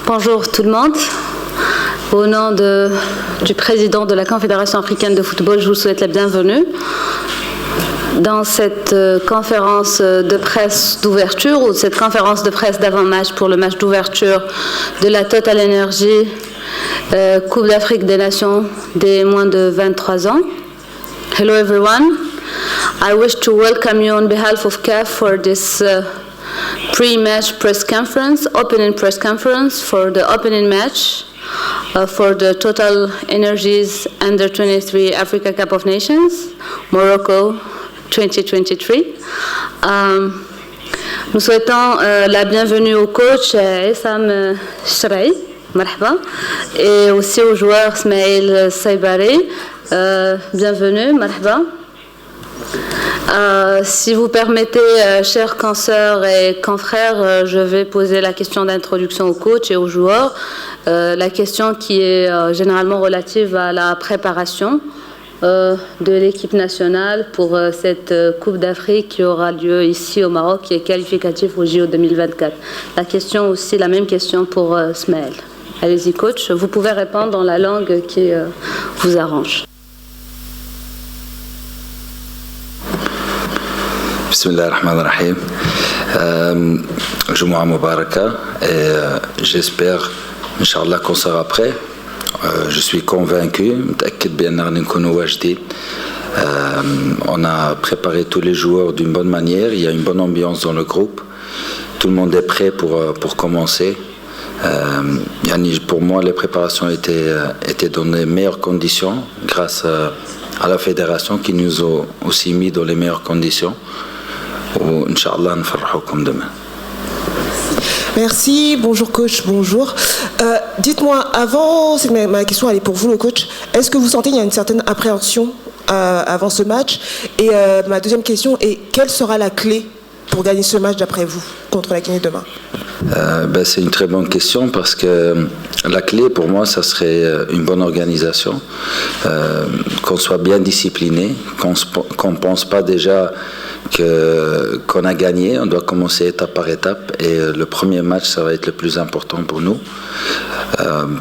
Bonjour tout le monde. Au nom du président de la Confédération africaine de football, je vous souhaite la bienvenue dans cette conférence de presse d'ouverture ou cette conférence de presse d'avant-match pour le match d'ouverture de la Total Energy Coupe d'Afrique des Nations des moins de 23 ans. Hello everyone. I wish to welcome you on behalf of CAF for this pre-match press conference, opening press conference for the opening match for the Total Energies Under 23 Africa Cup of Nations, Morocco 2023. Nous souhaitons la bienvenue au coach Essam Chraï, marhaba, et aussi au joueur Smaïl Saibari. Bienvenue, marhaba. Si vous permettez, chers consoeurs et confrères, je vais poser la question d'introduction au coach et aux joueurs. La question qui est généralement relative à la préparation de l'équipe nationale pour cette Coupe d'Afrique qui aura lieu ici au Maroc, qui est qualificatif au JO 2024. La question aussi, la même question pour Smaïl. Allez-y, coach. Vous pouvez répondre dans la langue qui vous arrange. Bismillah ar-Rahman ar-Rahim. Jumu'ah Mubaraka et j'espère, Inch'Allah, qu'on sera prêt. Je suis convaincu, on a préparé tous les joueurs d'une bonne manière, il y a une bonne ambiance dans le groupe, tout le monde est prêt pour commencer. Pour moi, les préparations étaient dans les meilleures conditions grâce à la fédération qui nous a aussi mis dans les meilleures conditions. Inch'Allah, nous ferons comme demain. Merci, bonjour coach, bonjour. Dites-moi, avant, ma question elle est pour vous le coach, est-ce que vous sentez qu'il y a une certaine appréhension avant ce match? Et ma deuxième question est, quelle sera la clé pour gagner ce match d'après vous contre la Guinée demain? C'est une très bonne question parce que la clé pour moi, ça serait une bonne organisation, qu'on soit bien discipliné, qu'on ne pense pas déjà qu'on a gagné, on doit commencer étape par étape et le premier match, ça va être le plus important pour nous.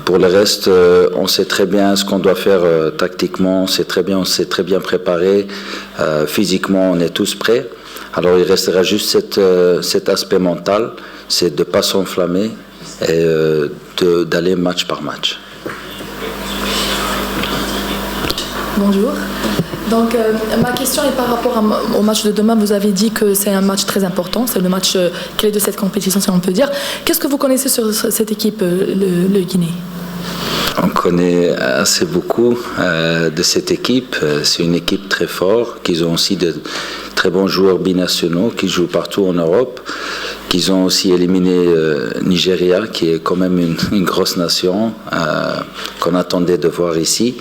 Pour le reste, on sait très bien ce qu'on doit faire tactiquement, on s'est très bien préparé, physiquement on est tous prêts. Alors il restera juste cet aspect mental, c'est de ne pas s'enflammer et d'aller match par match. Bonjour. Donc ma question est par rapport au match de demain. Vous avez dit que c'est un match très important, c'est le match clé de cette compétition si on peut dire. Qu'est-ce que vous connaissez sur cette équipe, le Guinée? On connaît assez beaucoup de cette équipe. C'est une équipe très forte, qui ont aussi de très bons joueurs binationaux qui jouent partout en Europe, qu'ils ont aussi éliminé Nigeria, qui est quand même une grosse nation qu'on attendait de voir ici.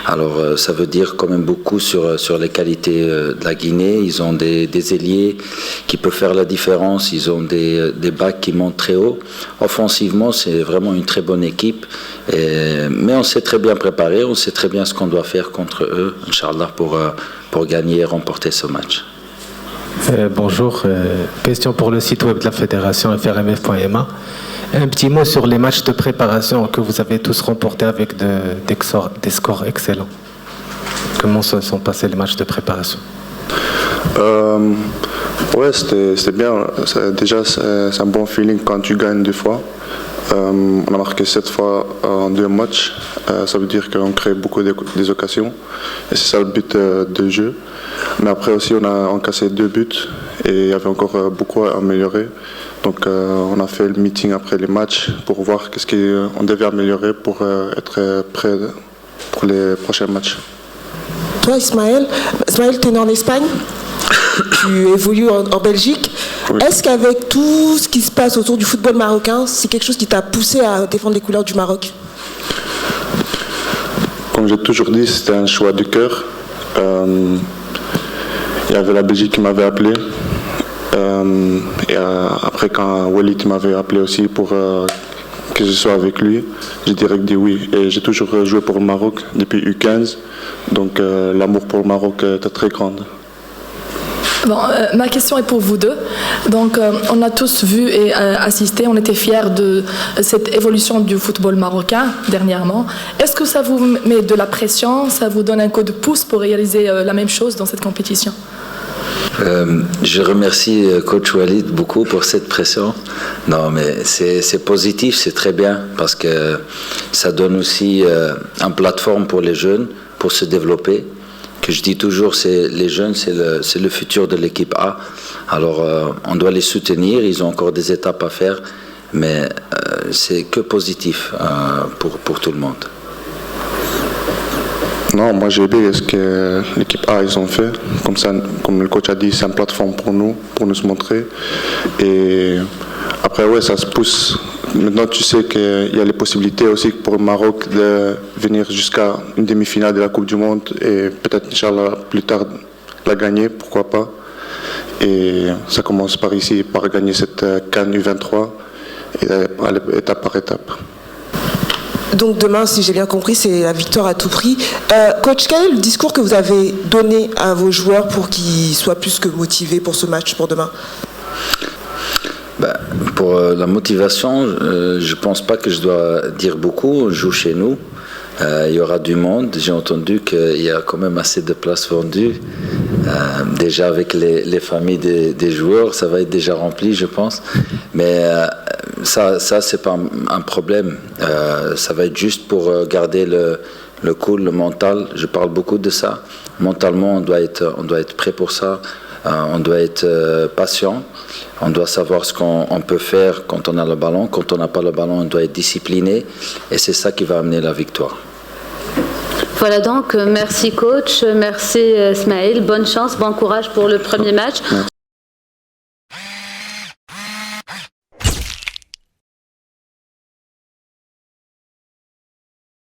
Alors ça veut dire quand même beaucoup sur les qualités de la Guinée. Ils ont des ailiers qui peuvent faire la différence, ils ont des backs qui montent très haut. Offensivement, c'est vraiment une très bonne équipe. Mais on s'est très bien préparé, on sait très bien ce qu'on doit faire contre eux, Inch'Allah, pour gagner et remporter ce match. Bonjour, question pour le site web de la fédération frmf.ma. Un petit mot sur les matchs de préparation que vous avez tous remportés avec des scores excellents. Comment se sont passés les matchs de préparation? Ouais, c'était bien. Déjà, c'est un bon feeling quand tu gagnes 2 fois. On a marqué 7 fois en 2 matchs. Ça veut dire qu'on crée beaucoup des occasions. Et c'est ça le but du jeu. Mais après aussi, on a encaissé 2 buts. Et il y avait encore beaucoup à améliorer. Donc on a fait le meeting après les matchs pour voir qu'est-ce qu'on devait améliorer pour être prêt pour les prochains matchs. Toi, Ismaël, tu es né en Espagne, tu évolues en Belgique. Oui. Est-ce qu'avec tout ce qui se passe autour du football marocain, c'est quelque chose qui t'a poussé à défendre les couleurs du Maroc? Comme j'ai toujours dit, c'était un choix du cœur. Il y avait la Belgique qui m'avait appelé. Et après, quand Walid m'avait appelé aussi pour que je sois avec lui, j'ai direct dit oui. Et j'ai toujours joué pour le Maroc depuis U15, donc l'amour pour le Maroc était très grand. Bon, ma question est pour vous deux. Donc, on a tous vu et assisté, on était fiers de cette évolution du football marocain dernièrement. Est-ce que ça vous met de la pression, ça vous donne un coup de pouce pour réaliser la même chose dans cette compétition? Je remercie coach Walid beaucoup pour cette pression. Non, mais c'est positif, c'est très bien parce que ça donne aussi une plateforme pour les jeunes pour se développer. Que je dis toujours, les jeunes, c'est le futur de l'équipe A. Alors, on doit les soutenir. Ils ont encore des étapes à faire, mais c'est que positif pour tout le monde. Non, moi j'ai aimé ce que l'équipe A ils ont fait. Comme ça, comme le coach a dit, c'est une plateforme pour nous montrer. Et après, ouais, ça se pousse. Maintenant, tu sais qu'il y a les possibilités aussi pour le Maroc de venir jusqu'à une demi-finale de la Coupe du Monde et peut-être, Inch'Allah, plus tard la gagner, pourquoi pas. Et ça commence par ici, par gagner cette CAN U23, et aller étape par étape. Donc demain, si j'ai bien compris, c'est la victoire à tout prix. Coach, quel est le discours que vous avez donné à vos joueurs pour qu'ils soient plus que motivés pour ce match pour demain? Pour la motivation, je ne pense pas que je dois dire beaucoup. On joue chez nous. Il y aura du monde. J'ai entendu qu'il y a quand même assez de places vendues. Déjà avec les familles des joueurs, ça va être déjà rempli, je pense. Mais ça c'est pas un problème. Ça va être juste pour garder le cool, le mental. Je parle beaucoup de ça. Mentalement, on doit être prêt pour ça. On doit être patient. On doit savoir ce qu'on peut faire quand on a le ballon. Quand on n'a pas le ballon, on doit être discipliné. Et c'est ça qui va amener la victoire. Voilà donc, merci coach, merci Smaïl, bonne chance, bon courage pour le premier match. Merci.